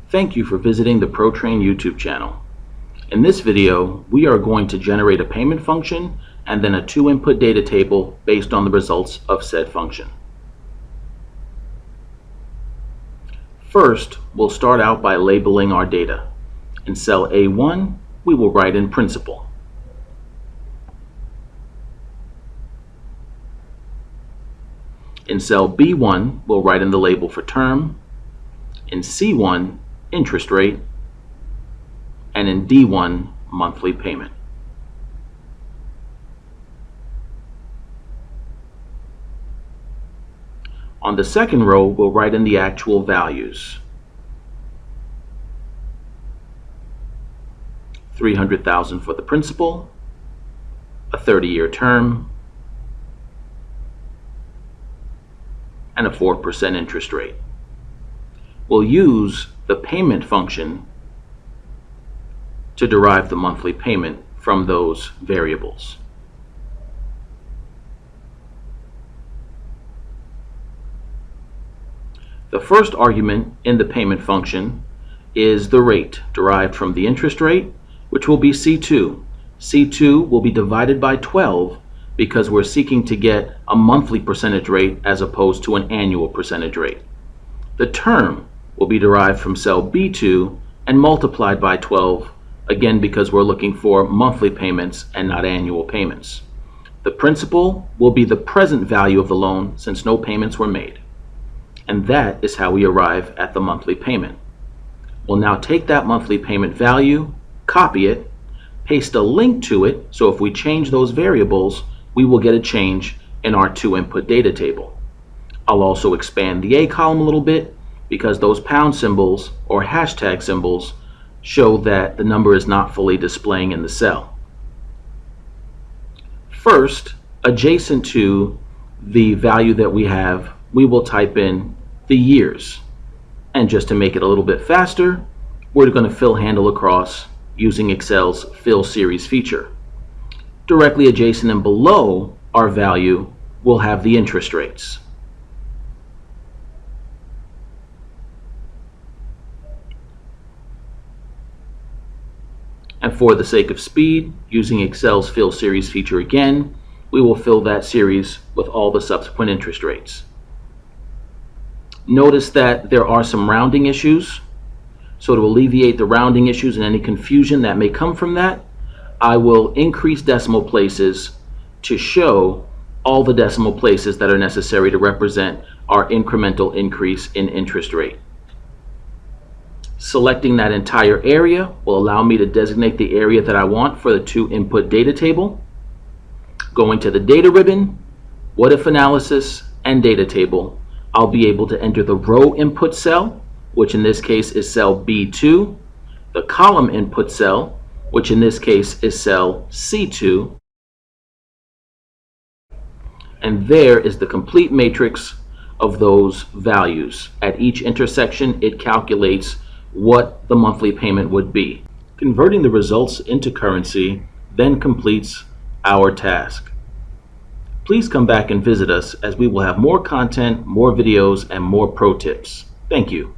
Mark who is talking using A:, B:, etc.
A: Thank you for visiting the ProTrain YouTube channel. In this video, we are going to generate a payment function and then a two-input data table based on the results of said function. First, we'll start out by labeling our data. In cell A1, we will write in principal. In cell B1, we'll write in the label for term. In C1, interest rate. And in D1, monthly payment. On the second row, we'll write in the actual values. 300,000 for the principal, a 30-year term, and a 4% interest rate. We'll use the payment function to derive the monthly payment from those variables. The first argument in the payment function is the rate derived from the interest rate, which will be C2. C2 will be divided by 12 because we're seeking to get a monthly percentage rate as opposed to an annual percentage rate. The term will be derived from cell B2 and multiplied by 12, again because we're looking for monthly payments and not annual payments. The principal will be the present value of the loan since no payments were made. And that is how we arrive at the monthly payment. We'll now take that monthly payment value, copy it, paste a link to it, so if we change those variables, we will get a change in our two-input data table. I'll also expand the A column a little bit because those pound symbols or hashtag symbols show that the number is not fully displaying in the cell. First, adjacent to the value that we have, we will type in the years. And just to make it a little bit faster, we're going to fill handle across using Excel's fill series feature. Directly adjacent and below our value, we'll have the interest rates. And for the sake of speed, using Excel's fill series feature again, we will fill that series with all the subsequent interest rates. Notice that there are some rounding issues. So to alleviate the rounding issues and any confusion that may come from that, I will increase decimal places to show all the decimal places that are necessary to represent our incremental increase in interest rate. Selecting that entire area will allow me to designate the area that I want for the two-input data table. Going to the data ribbon, what if analysis, and data table, I'll be able to enter the row input cell, which in this case is cell B2, the column input cell, which in this case is cell C2, and there is the complete matrix of those values. At each intersection, it calculates what the monthly payment would be. Converting the results into currency then completes our task. Please come back and visit us as we will have more content, more videos, and more pro tips. Thank you.